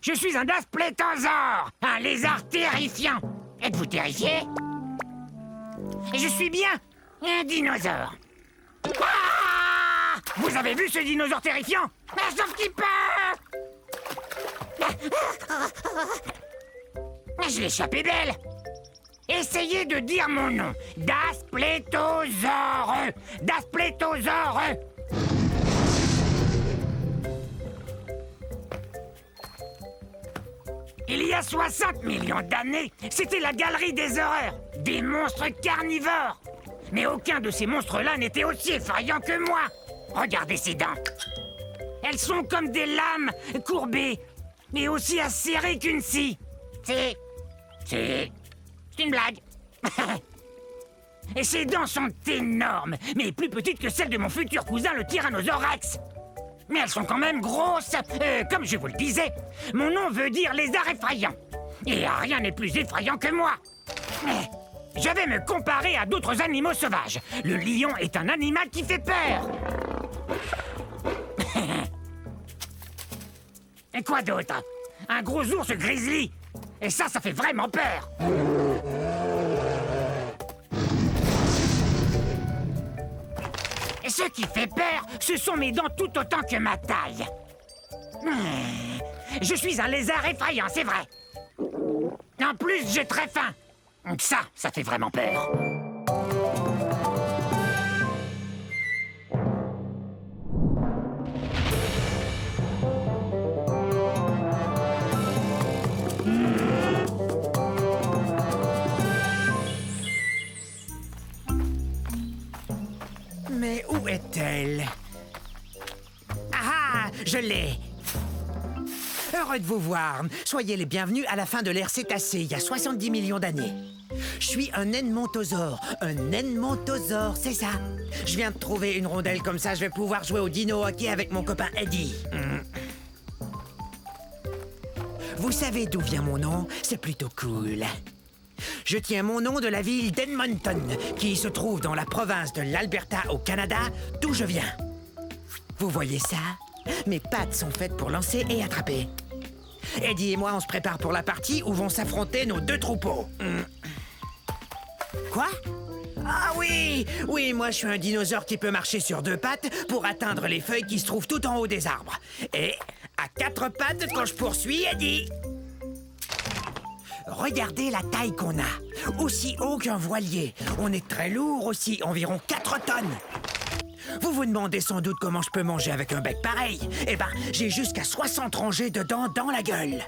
Je suis un dasplétosaure, un lézard terrifiant. Êtes-vous terrifié? Je suis bien un dinosaure. Ah! Vous avez vu ce dinosaure terrifiant? Sauf qu'il peut! Je l'ai échappé belle. Essayez de dire mon nom. Dasplétosaure. Dasplétosaure. Il y a 60 millions d'années, c'était la galerie des horreurs. Des monstres carnivores. Mais aucun de ces monstres-là n'était aussi effrayant que moi. Regardez ces dents. Elles sont comme des lames courbées, mais aussi acérées qu'une scie. C'est une blague. Et ses dents sont énormes, mais plus petites que celles de mon futur cousin, le Tyrannosaure-Rex. Mais elles sont quand même grosses. Comme je vous le disais, mon nom veut dire lézard effrayant. Et rien n'est plus effrayant que moi. Je vais me comparer à d'autres animaux sauvages. Le lion est un animal qui fait peur. Et quoi d'autre? Un gros ours grizzly. Et ça fait vraiment peur. Et ce qui fait peur, ce sont mes dents tout autant que ma taille. Je suis un lézard effrayant, c'est vrai. En plus, j'ai très faim. Ça fait vraiment peur. Mais où est-elle? Ah, je l'ai! Heureux de vous voir. Soyez les bienvenus à la fin de l'ère cétacée, il y a 70 millions d'années. Je suis un edmontosaure. Un edmontosaure, c'est ça. Je viens de trouver une rondelle comme ça, je vais pouvoir jouer au dino hockey avec mon copain Eddie. Vous savez d'où vient mon nom? C'est plutôt cool. Je tiens mon nom de la ville d'Edmonton, qui se trouve dans la province de l'Alberta au Canada, d'où je viens. Vous voyez ça? Mes pattes sont faites pour lancer et attraper. Eddie et moi, on se prépare pour la partie où vont s'affronter nos deux troupeaux. Quoi? Ah oui! Oui, moi je suis un dinosaure qui peut marcher sur deux pattes pour atteindre les feuilles qui se trouvent tout en haut des arbres. Et à quatre pattes quand je poursuis Eddie. Regardez la taille qu'on a. Aussi haut qu'un voilier. On est très lourd aussi, environ 4 tonnes. Vous vous demandez sans doute comment je peux manger avec un bec pareil. Eh ben, j'ai jusqu'à 60 rangées de dents dans la gueule.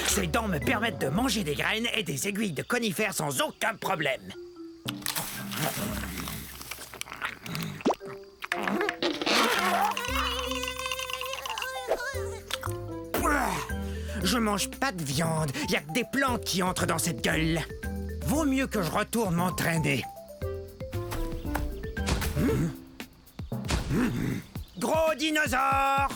Ces dents me permettent de manger des graines et des aiguilles de conifères sans aucun problème. Je mange pas de viande. Y a que des plantes qui entrent dans cette gueule. Vaut mieux que je retourne m'entraîner. Gros dinosaure!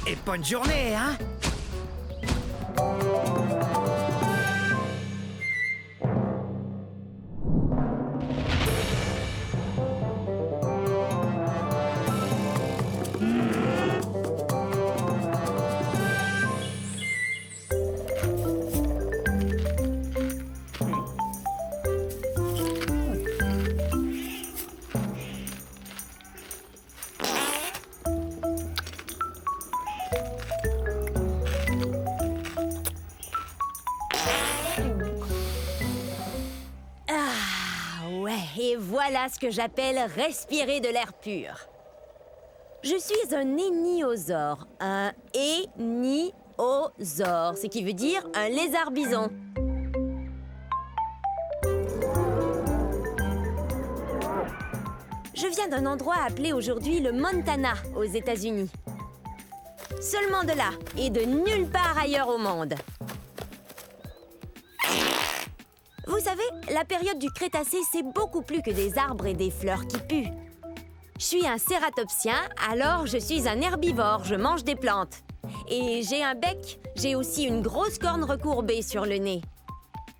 Et bonne journée, hein? Et voilà ce que j'appelle respirer de l'air pur. Je suis un éniosaure. Un éniosaure, ce qui veut dire un lézard bison. Je viens d'un endroit appelé aujourd'hui le Montana, aux États-Unis. Seulement de là, et de nulle part ailleurs au monde. Vous savez, la période du Crétacé, c'est beaucoup plus que des arbres et des fleurs qui puent. Je suis un cératopsien, alors je suis un herbivore, je mange des plantes. Et j'ai un bec, j'ai aussi une grosse corne recourbée sur le nez.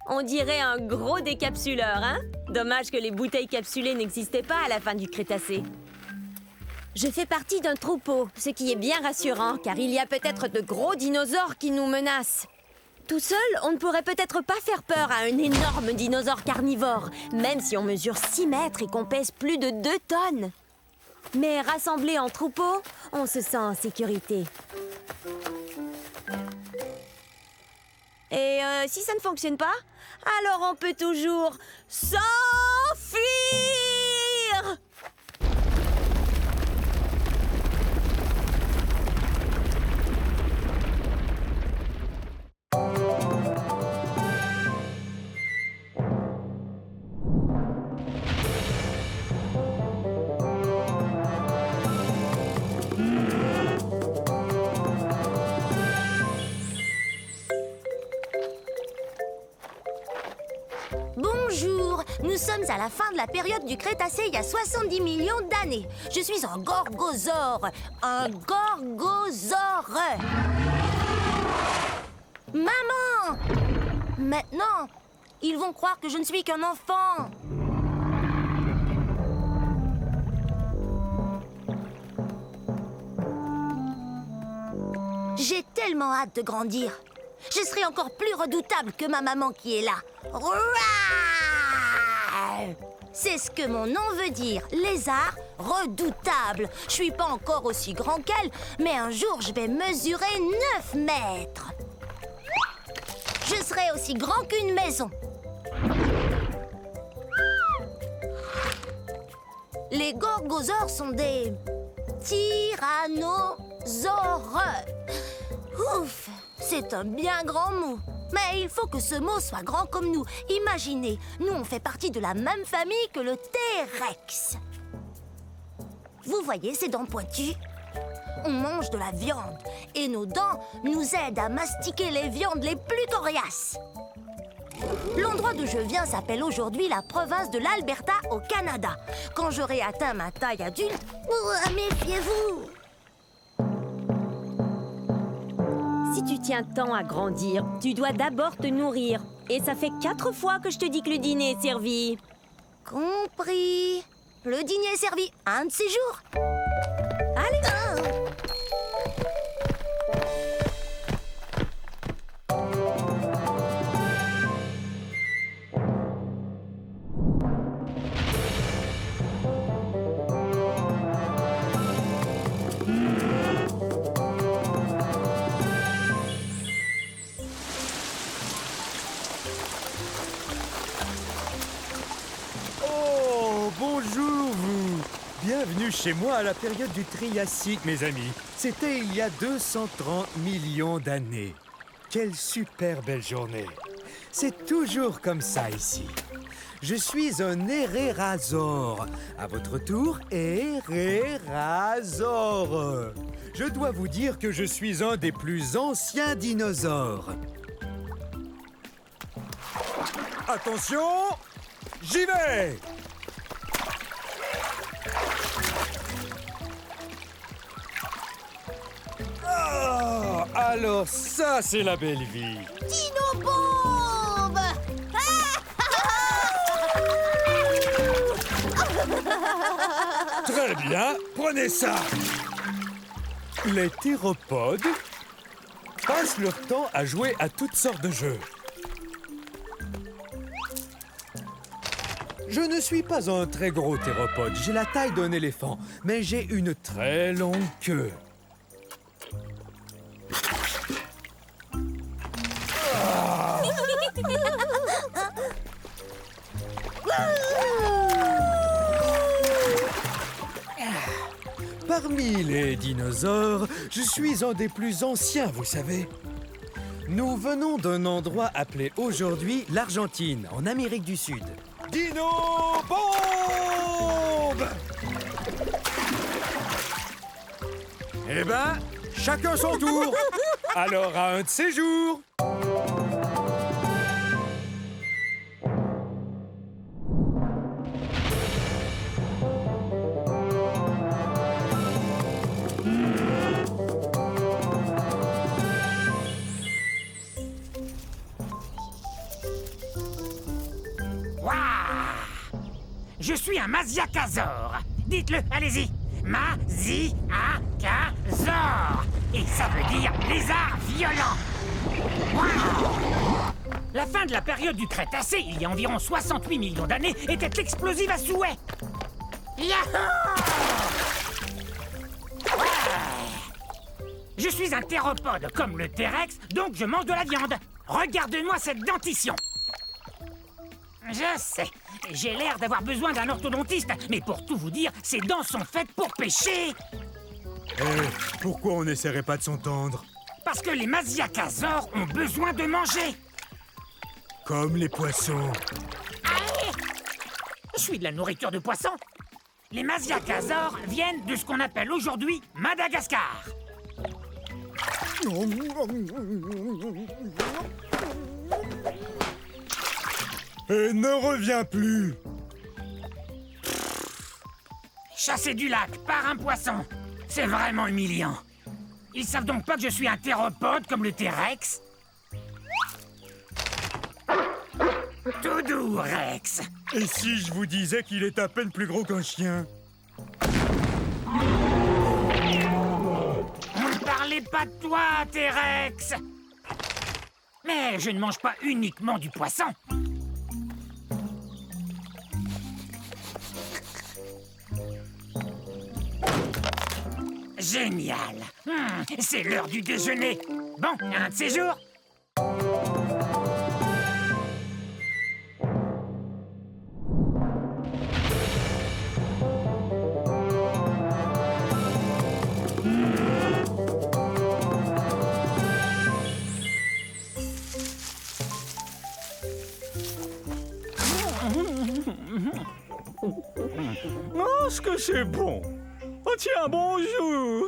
On dirait un gros décapsuleur, hein? Dommage que les bouteilles capsulées n'existaient pas à la fin du Crétacé. Je fais partie d'un troupeau, ce qui est bien rassurant, car il y a peut-être de gros dinosaures qui nous menacent. Tout seul, on ne pourrait peut-être pas faire peur à un énorme dinosaure carnivore, même si on mesure 6 mètres et qu'on pèse plus de 2 tonnes. Mais rassemblés en troupeau, on se sent en sécurité. Et si ça ne fonctionne pas, alors on peut toujours s'enfuir! Bonjour, nous sommes à la fin de la période du Crétacé il y a 70 millions d'années. Je suis un gorgosaure. Un gorgosaure. Maman! Maintenant, ils vont croire que je ne suis qu'un enfant. J'ai tellement hâte de grandir. Je serai encore plus redoutable que ma maman qui est là. Rouah! C'est ce que mon nom veut dire, lézard redoutable. Je suis pas encore aussi grand qu'elle, mais un jour je vais mesurer 9 mètres. Je serai aussi grand qu'une maison. Les gorgosaures sont des tyrannosaures. Ouf, c'est un bien grand mot. Mais il faut que ce mot soit grand comme nous. Imaginez, nous on fait partie de la même famille que le T-Rex. Vous voyez ces dents pointues? On mange de la viande et nos dents nous aident à mastiquer les viandes les plus coriaces. L'endroit d'où je viens s'appelle aujourd'hui la province de l'Alberta au Canada. Quand j'aurai atteint ma taille adulte, méfiez-vous! Si tu tiens tant à grandir, tu dois d'abord te nourrir. Et ça fait 4 fois que je te dis que le dîner est servi. Compris. Le dîner est servi un de ces jours. Allez! Bonjour vous! Bienvenue chez moi à la période du Triassique, mes amis. C'était il y a 230 millions d'années. Quelle super belle journée! C'est toujours comme ça ici. Je suis un hérérasaure. À votre tour, hérérasaure. Je dois vous dire que je suis un des plus anciens dinosaures. Attention! J'y vais! Oh, alors ça, c'est la belle vie. Dino-bombe! Très bien, prenez ça. Les théropodes passent leur temps à jouer à toutes sortes de jeux. Je ne suis pas un très gros théropode, j'ai la taille d'un éléphant, mais j'ai une très longue queue. Parmi les dinosaures, je suis un des plus anciens, vous savez. Nous venons d'un endroit appelé aujourd'hui l'Argentine, en Amérique du Sud. Dino-bombe! Eh ben, chacun son tour. Alors, à un de ces jours. Je suis un Masiakasaure. Dites-le, allez-y. Maziakazor. Et ça veut dire lézard violent. Wow. La fin de la période du Crétacé, il y a environ 68 millions d'années, était explosive à souhait. Yahoo! Je suis un théropode comme le T-Rex, donc je mange de la viande. Regarde-moi cette dentition. Je sais, j'ai l'air d'avoir besoin d'un orthodontiste, mais pour tout vous dire, ces dents sont faites pour pêcher. Pourquoi on n'essaierait pas de s'entendre? Parce que les Maziakazors ont besoin de manger. Comme les poissons. Allez! Je suis de la nourriture de poisson. Les Maziakazors viennent de ce qu'on appelle aujourd'hui Madagascar. Et ne reviens plus. Chassé du lac par un poisson, c'est vraiment humiliant. Ils savent donc pas que je suis un théropode comme le T-Rex? Tout doux, Rex. Et si je vous disais qu'il est à peine plus gros qu'un chien? On ne parlait pas de toi, T-Rex. Mais je ne mange pas uniquement du poisson. Génial. C'est l'heure du déjeuner. Bon, un de ces jours. Oh, ce que c'est bon! Oh tiens, bonjour!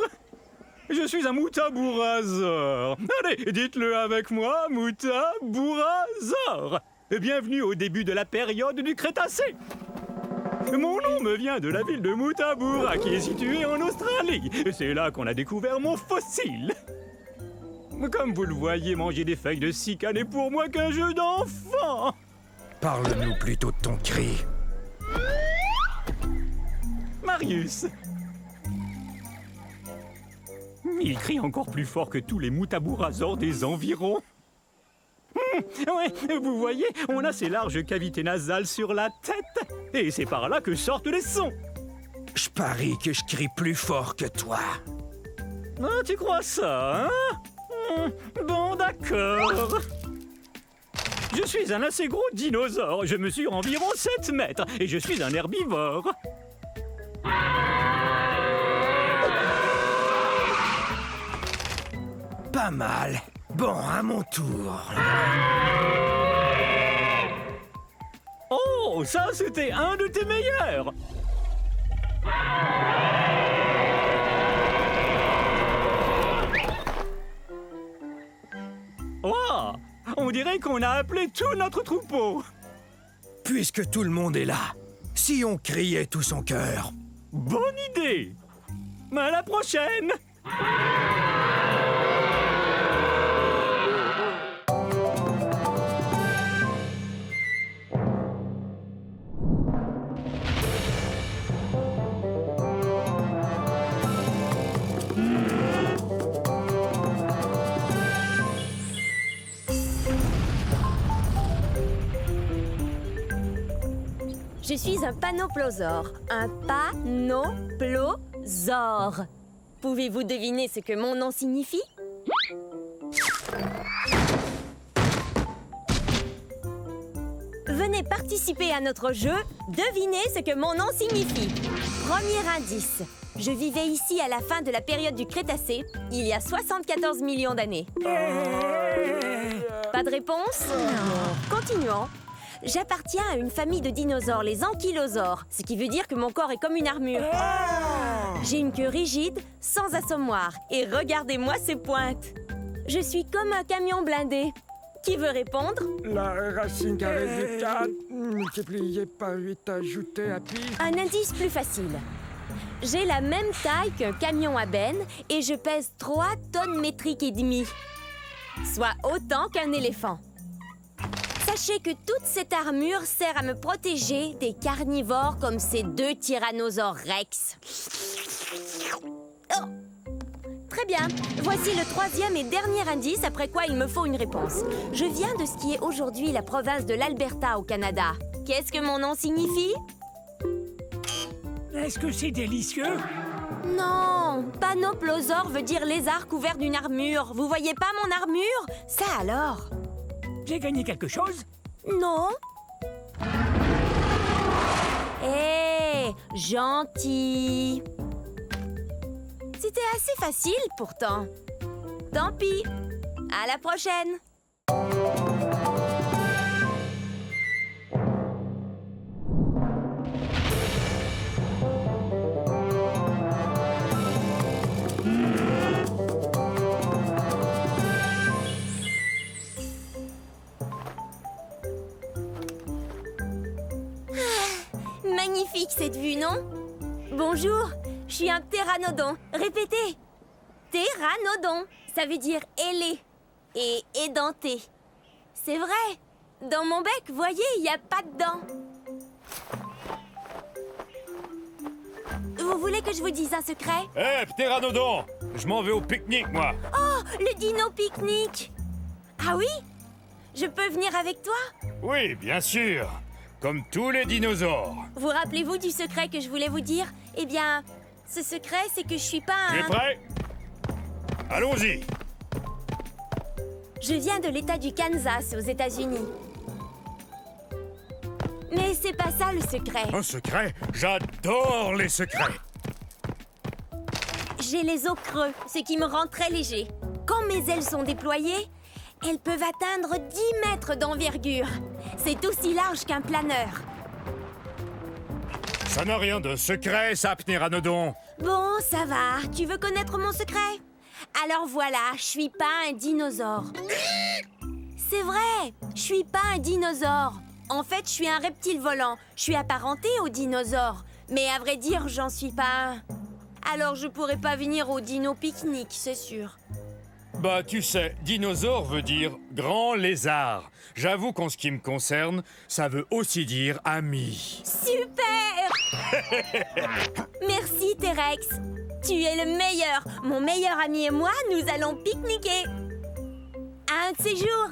Je suis un Moutabourasor. Allez, dites-le avec moi, Moutabourasor. Bienvenue au début de la période du Crétacé. Mon nom me vient de la ville de Moutaboura, qui est située en Australie. C'est là qu'on a découvert mon fossile. Comme vous le voyez, manger des feuilles de cycas n'est pour moi qu'un jeu d'enfant. Parle-nous plutôt de ton cri. Marius. Il crie encore plus fort que tous les Moutabourasors des environs. Ouais, vous voyez, on a ces larges cavités nasales sur la tête. Et c'est par là que sortent les sons. Je parie que je crie plus fort que toi. Ah, tu crois ça, hein? Bon, d'accord. Je suis un assez gros dinosaure. Je mesure environ 7 mètres. Et je suis un herbivore. Pas mal. Bon, à mon tour. Oh, ça, c'était un de tes meilleurs. Oh, on dirait qu'on a appelé tout notre troupeau. Puisque tout le monde est là, si on criait tout son cœur. Bonne idée. À la prochaine. Je suis un panoplosaure. Un panoplosaure. Pouvez-vous deviner ce que mon nom signifie? Venez participer à notre jeu. Devinez ce que mon nom signifie. Premier indice. Je vivais ici à la fin de la période du Crétacé, il y a 74 millions d'années. Pas de réponse? Continuons. J'appartiens à une famille de dinosaures, les ankylosaures, ce qui veut dire que mon corps est comme une armure. J'ai une queue rigide, sans assommoir, et regardez-moi ces pointes. Je suis comme un camion blindé. Qui veut répondre? La racine carrée du 4 multipliée par 8 ajouté à pi. Un indice plus facile. J'ai la même taille qu'un camion à benne et je pèse 3 tonnes métriques et demie, soit autant qu'un éléphant. Sachez que toute cette armure sert à me protéger des carnivores comme ces 2 tyrannosaures rex. Oh. Très bien. Voici le troisième et dernier indice, après quoi il me faut une réponse. Je viens de ce qui est aujourd'hui la province de l'Alberta au Canada. Qu'est-ce que mon nom signifie? Est-ce que c'est délicieux? Non, Panoplosaure veut dire lézard couvert d'une armure. Vous voyez pas mon armure? Ça alors? J'ai gagné quelque chose? Non. Hé, gentil. C'était assez facile pourtant. Tant pis. À la prochaine. Magnifique cette vue, non? Bonjour, je suis un ptéranodon. Répétez. Ptéranodon, ça veut dire ailé et édenté. C'est vrai. Dans mon bec, voyez, il n'y a pas de dents. Vous voulez que je vous dise un secret? Hé, ptéranodon! Je m'en vais au pique-nique, moi! Oh, le dino pique-nique. Ah oui? Je peux venir avec toi? Oui, bien sûr! Comme tous les dinosaures! Vous rappelez-vous du secret que je voulais vous dire? Eh bien, ce secret, c'est que je suis pas un... Tu es prêt? Allons-y! Je viens de l'État du Kansas, aux États-Unis. Mais c'est pas ça le secret. Un secret? J'adore les secrets! J'ai les os creux, ce qui me rend très léger. Quand mes ailes sont déployées, elles peuvent atteindre 10 mètres d'envergure. C'est aussi large qu'un planeur. Ça n'a rien de secret, ça, ptéranodon! Bon, ça va. Tu veux connaître mon secret? Alors voilà, je suis pas un dinosaure. C'est vrai, je suis pas un dinosaure. En fait, je suis un reptile volant. Je suis apparenté aux dinosaures. Mais à vrai dire, j'en suis pas un. Alors je pourrais pas venir au dino pique-nique, c'est sûr. Bah, tu sais, dinosaure veut dire grand lézard. J'avoue qu'en ce qui me concerne, ça veut aussi dire ami. Super! Merci, T-Rex. Tu es le meilleur. Mon meilleur ami et moi, nous allons pique-niquer. Un de ces jours.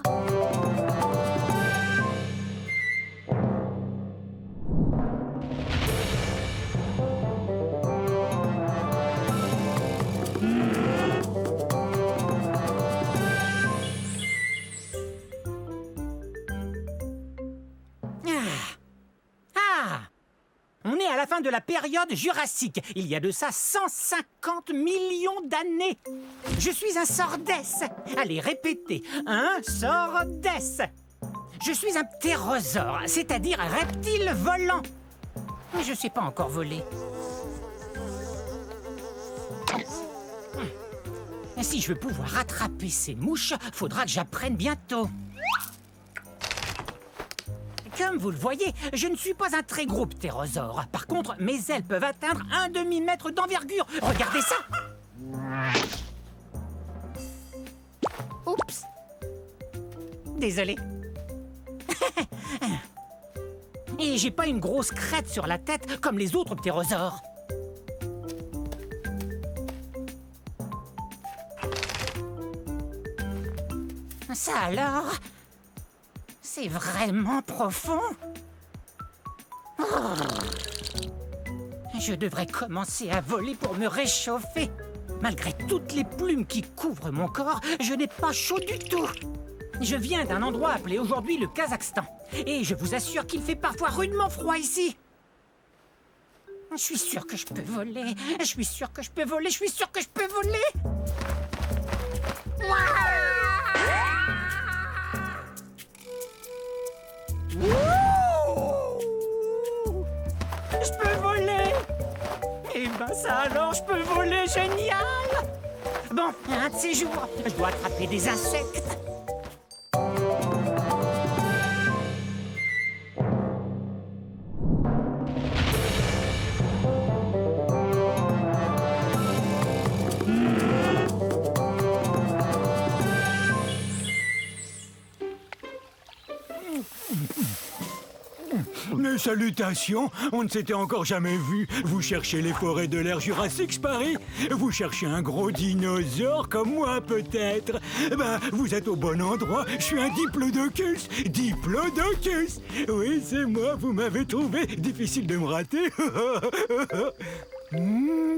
On est à la fin de la période jurassique. Il y a de ça 150 millions d'années. Je suis un sordès. Allez, répétez. Un sordès. Je suis un ptérosaure, c'est-à-dire un reptile volant. Mais je sais pas encore voler. Si je veux pouvoir attraper ces mouches, faudra que j'apprenne bientôt. Comme vous le voyez, je ne suis pas un très gros ptérosaure. Par contre, mes ailes peuvent atteindre 1 demi-mètre d'envergure. Regardez ça! Oups! Désolé. Et j'ai pas une grosse crête sur la tête comme les autres ptérosaures. Ça alors? C'est vraiment profond. Oh. Je devrais commencer à voler pour me réchauffer. Malgré toutes les plumes qui couvrent mon corps, je n'ai pas chaud du tout. Je viens d'un endroit appelé aujourd'hui le Kazakhstan. Et je vous assure qu'il fait parfois rudement froid ici. Je suis sûr que je peux voler. Je suis sûr que je peux voler. Je suis sûr que je peux voler. Je peux voler! Eh ben ça alors, je peux voler, génial! Bon, un de ces jours, je dois attraper des insectes. Salutations, on ne s'était encore jamais vu. Vous cherchez les forêts de l'ère Jurassique, Paris? Vous cherchez un gros dinosaure comme moi, peut-être? Ben, vous êtes au bon endroit. Je suis un diplodocus. Diplodocus! Oui, c'est moi, vous m'avez trouvé. Difficile de me rater.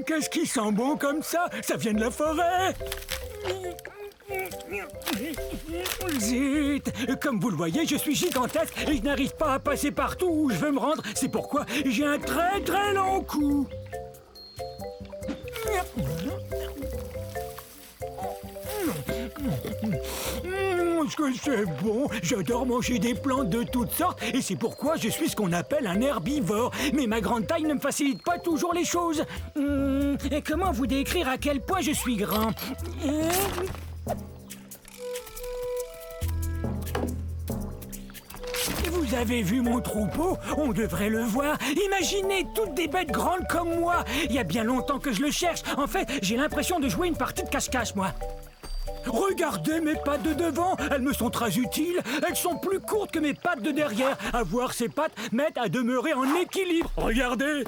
Qu'est-ce qui sent bon comme ça? Ça vient de la forêt. Zut! Comme vous le voyez, je suis gigantesque et je n'arrive pas à passer partout où je veux me rendre. C'est pourquoi j'ai un très très long cou. Est-ce que c'est bon? J'adore manger des plantes de toutes sortes et c'est pourquoi je suis ce qu'on appelle un herbivore. Mais ma grande taille ne me facilite pas toujours les choses. Et comment vous décrire à quel point je suis grand? Vous avez vu mon troupeau? On devrait le voir. Imaginez toutes des bêtes grandes comme moi. Il y a bien longtemps que je le cherche. En fait, j'ai l'impression de jouer une partie de cache-cache, moi. Regardez mes pattes de devant, elles me sont très utiles. Elles sont plus courtes que mes pattes de derrière. À voir ces pattes m'aide à demeurer en équilibre. Regardez.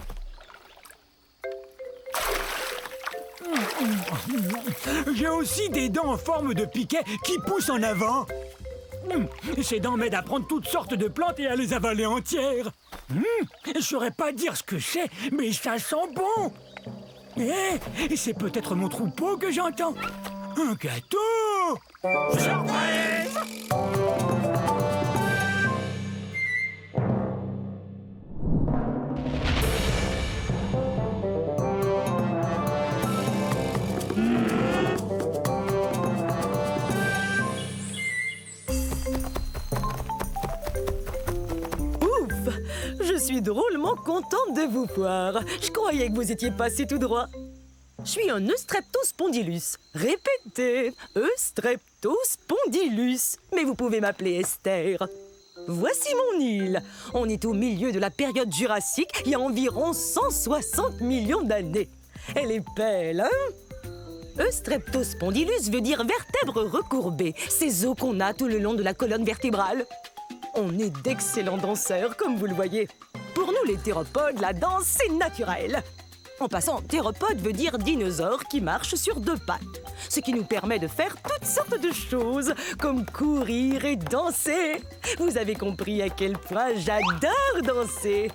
J'ai aussi des dents en forme de piquet qui poussent en avant. Ces dents m'aident à prendre toutes sortes de plantes et à les avaler entières. Je saurais pas dire ce que c'est, mais ça sent bon. C'est peut-être mon troupeau que j'entends. Un gâteau! Surprise! Je suis drôlement contente de vous voir. Je croyais que vous étiez passé tout droit. Je suis un Eustreptospondylus. Répétez, Eustreptospondylus. Mais vous pouvez m'appeler Esther. Voici mon île. On est au milieu de la période jurassique, il y a environ 160 millions d'années. Elle est belle, hein? Eustreptospondylus veut dire vertèbre recourbée. Ces os qu'on a tout le long de la colonne vertébrale. On est d'excellents danseurs, comme vous le voyez. Pour nous, les théropodes, la danse, c'est naturel. En passant, théropode veut dire dinosaure qui marche sur deux pattes. Ce qui nous permet de faire toutes sortes de choses, comme courir et danser. Vous avez compris à quel point j'adore danser.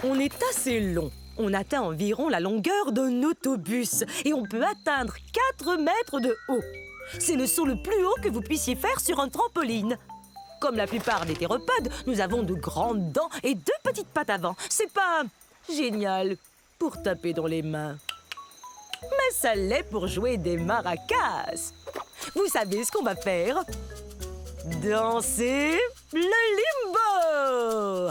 On est assez long. On atteint environ la longueur d'un autobus et on peut atteindre 4 mètres de haut. C'est le saut le plus haut que vous puissiez faire sur un trampoline. Comme la plupart des théropodes, nous avons de grandes dents et 2 petites pattes avant. C'est pas génial pour taper dans les mains. Mais ça l'est pour jouer des maracas. Vous savez ce qu'on va faire? Danser le limbo!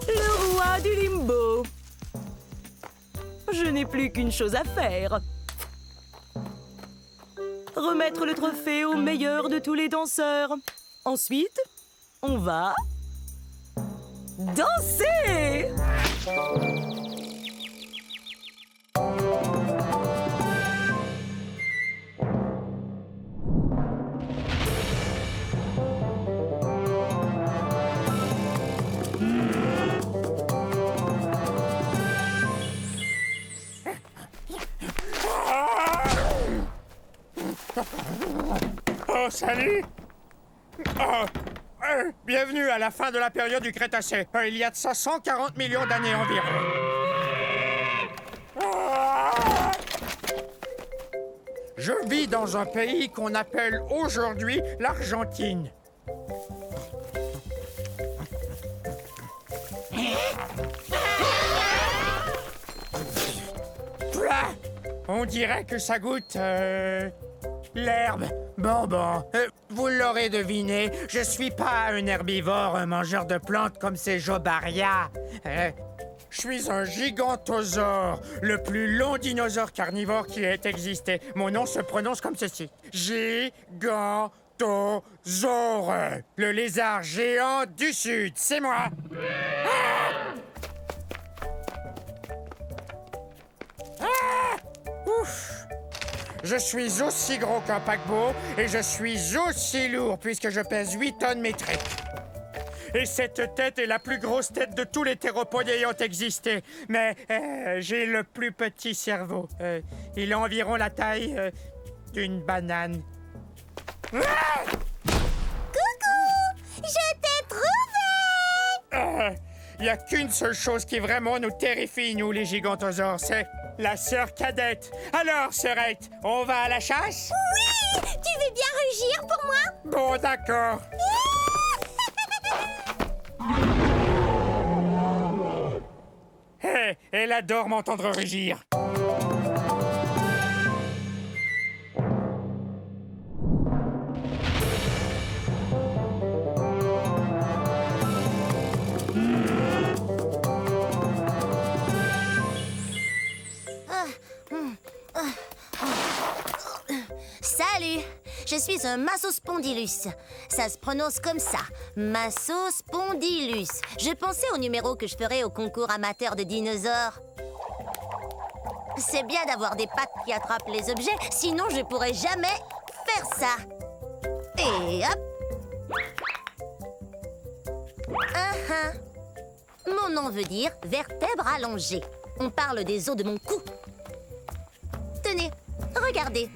Le roi du limbo. Je n'ai plus qu'une chose à faire. Remettre le trophée au meilleur de tous les danseurs. Ensuite, on va danser! Oh, salut! Bienvenue à la fin de la période du Crétacé. Il y a de ça 140 millions d'années environ. Je vis dans un pays qu'on appelle aujourd'hui l'Argentine. On dirait que ça goûte... l'herbe. Bon, vous l'aurez deviné, je suis pas un herbivore, un mangeur de plantes comme ces Jobaria. Je suis un gigantosaure, le plus long dinosaure carnivore qui ait existé. Mon nom se prononce comme ceci. Gigantosaure, le lézard géant du Sud, c'est moi. Ouf! Je suis aussi gros qu'un paquebot et je suis aussi lourd puisque je pèse 8 tonnes métriques. Et cette tête est la plus grosse tête de tous les théropodes ayant existé. Mais j'ai le plus petit cerveau. Il a environ la taille d'une banane. Coucou! Je t'ai trouvé! Il n'y a qu'une seule chose qui vraiment nous terrifie, nous, les gigantosaures, c'est la sœur cadette. Alors, sœurette, on va à la chasse? Oui! Tu veux bien rugir pour moi? Bon, d'accord. Hé, elle adore m'entendre rugir. Salut! Je suis un Massospondylus. Ça se prononce comme ça, Massospondylus. Je pensais au numéro que je ferais au concours amateur de dinosaures. C'est bien d'avoir des pattes qui attrapent les objets, sinon je pourrais jamais faire ça. Et hop! Mon nom veut dire vertèbre allongée. On parle des os de mon cou. Tenez, regardez.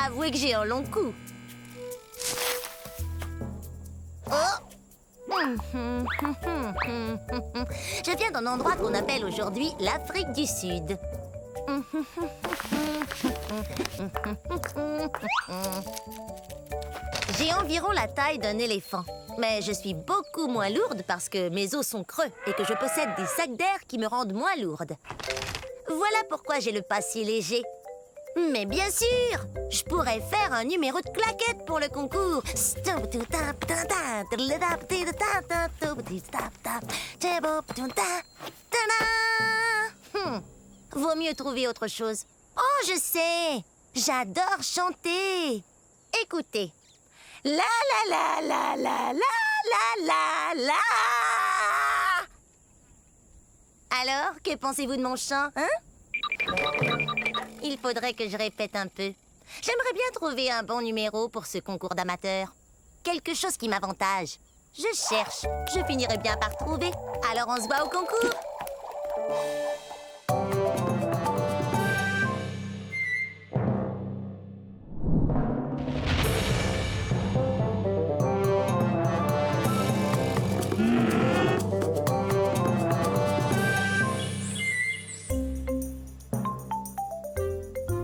Avouez que j'ai un long cou. Oh! Je viens d'un endroit qu'on appelle aujourd'hui l'Afrique du Sud. J'ai environ la taille d'un éléphant. Mais je suis beaucoup moins lourde parce que mes os sont creux et que je possède des sacs d'air qui me rendent moins lourde. Voilà pourquoi j'ai le pas si léger. Mais bien sûr, je pourrais faire un numéro de claquette pour le concours. Vaut mieux trouver autre chose. Oh, je sais! J'adore chanter. Écoutez. La la la la la la la la la. Alors, que pensez-vous de mon chant, hein? Il faudrait que je répète un peu. J'aimerais bien trouver un bon numéro pour ce concours d'amateurs. Quelque chose qui m'avantage. Je cherche. Je finirai bien par trouver. Alors on se voit au concours.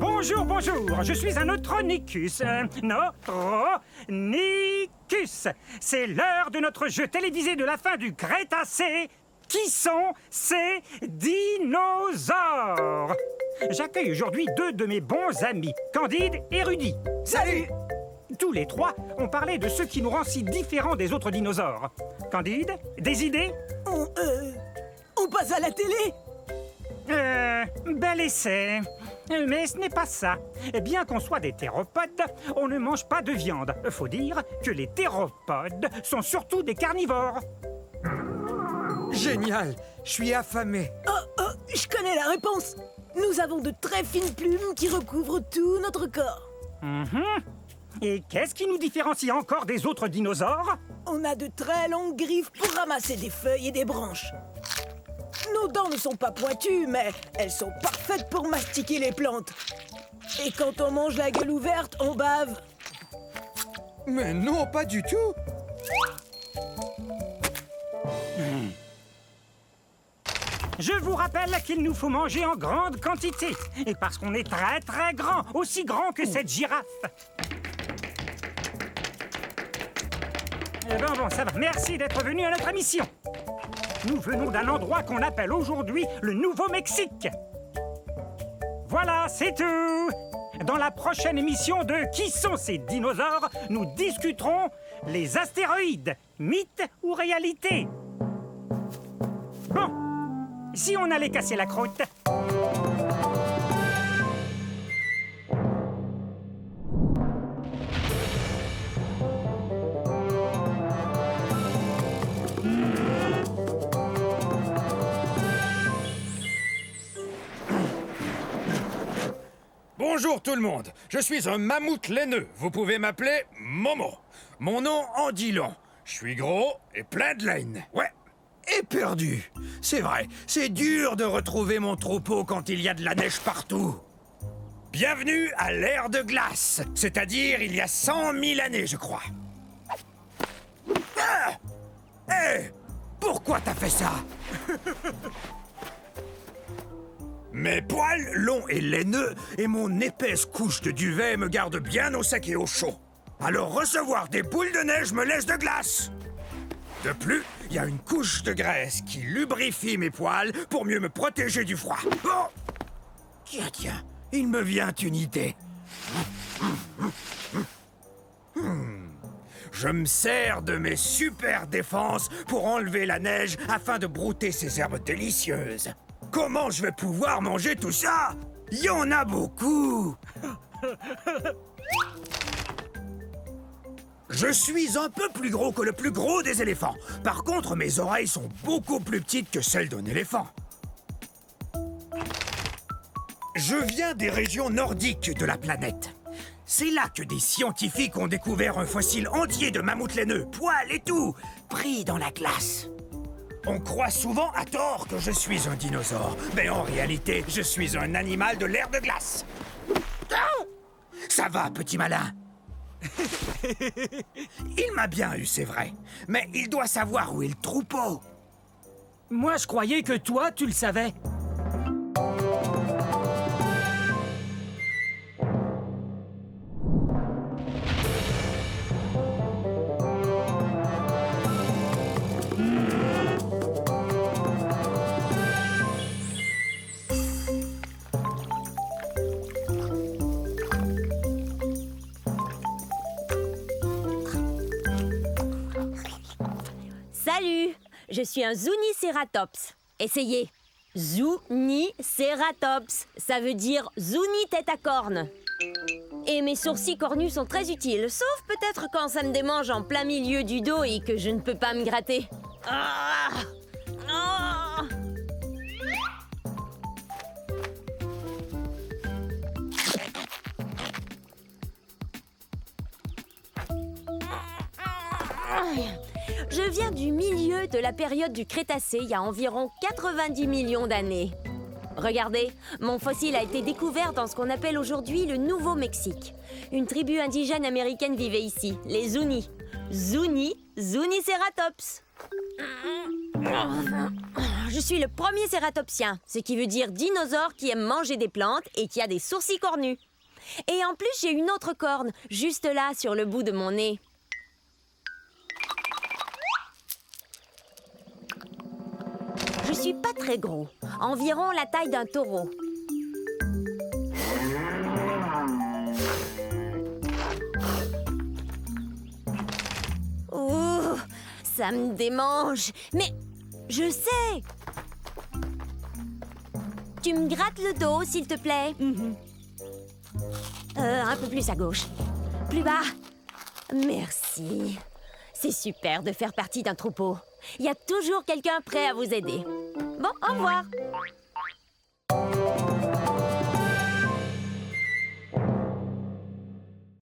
Bonjour, bonjour, je suis un Neutronicus. Neutronicus. C'est l'heure de notre jeu télévisé de la fin du Crétacé. Qui sont ces dinosaures? J'accueille aujourd'hui deux de mes bons amis, Candide et Rudy. Salut! Tous les trois ont parlé de ce qui nous rend si différents des autres dinosaures. Candide, des idées? On passe à la télé? Bel essai. Mais ce n'est pas ça. Bien qu'on soit des théropodes, on ne mange pas de viande. Faut dire que les théropodes sont surtout des carnivores. Génial! Je suis affamé. Oh, je connais la réponse. Nous avons de très fines plumes qui recouvrent tout notre corps. Et qu'est-ce qui nous différencie encore des autres dinosaures? On a de très longues griffes pour ramasser des feuilles et des branches. Nos dents ne sont pas pointues, mais elles sont parfaites pour mastiquer les plantes. Et quand on mange la gueule ouverte, on bave. Mais non, pas du tout! Je vous rappelle qu'il nous faut manger en grande quantité. Et parce qu'on est très très grand, aussi grand que cette girafe. Bon, ça va. Merci d'être venu à notre émission. Nous venons d'un endroit qu'on appelle aujourd'hui le Nouveau-Mexique. Voilà, c'est tout. Dans la prochaine émission de Qui sont ces dinosaures, nous discuterons les astéroïdes, mythes ou réalité. Bon, si on allait casser la croûte. Bonjour tout le monde, je suis un mammouth laineux. Vous pouvez m'appeler Momo. Mon nom en dit long. Je suis gros et plein de laine. Ouais. Et perdu. C'est vrai, c'est dur de retrouver mon troupeau quand il y a de la neige partout. Bienvenue à l'ère de glace, c'est-à-dire il y a 100 000 années, je crois. Ah! Hé! Pourquoi t'as fait ça? Mes poils longs et laineux et mon épaisse couche de duvet me gardent bien au sec et au chaud. Alors recevoir des boules de neige me laisse de glace. De plus, il y a une couche de graisse qui lubrifie mes poils pour mieux me protéger du froid. Oh! Tiens, il me vient une idée. Je me sers de mes super défenses pour enlever la neige afin de brouter ces herbes délicieuses. Comment je vais pouvoir manger tout ça? Il y en a beaucoup. Je suis un peu plus gros que le plus gros des éléphants. Par contre, mes oreilles sont beaucoup plus petites que celles d'un éléphant. Je viens des régions nordiques de la planète. C'est là que des scientifiques ont découvert un fossile entier de mammouth laineux, poils et tout, pris dans la glace. On croit souvent à tort que je suis un dinosaure, mais en réalité, je suis un animal de l'ère de glace. Ah! Ça va, petit malin. Il m'a bien eu, c'est vrai, mais il doit savoir où est le troupeau. Moi, je croyais que toi, tu le savais. Salut, je suis un Zuniceratops. Essayez. Zuniceratops. Ça veut dire Zuni tête à cornes. Et mes sourcils cornus sont très utiles, sauf peut-être quand ça me démange en plein milieu du dos et que je ne peux pas me gratter. Ah! Ah! Je viens du milieu de la période du Crétacé, il y a environ 90 millions d'années. Regardez, mon fossile a été découvert dans ce qu'on appelle aujourd'hui le Nouveau-Mexique. Une tribu indigène américaine vivait ici, les Zuni. Zuniceratops. Je suis le premier cératopsien, ce qui veut dire dinosaure qui aime manger des plantes et qui a des sourcils cornus. Et en plus, j'ai une autre corne, juste là, sur le bout de mon nez. Je suis pas très gros, environ la taille d'un taureau. Ouh, ça me démange. Mais je sais. Tu me grattes le dos, s'il te plaît. Un peu plus à gauche. Plus bas. Merci. C'est super de faire partie d'un troupeau. Il y a toujours quelqu'un prêt à vous aider. Bon, au revoir.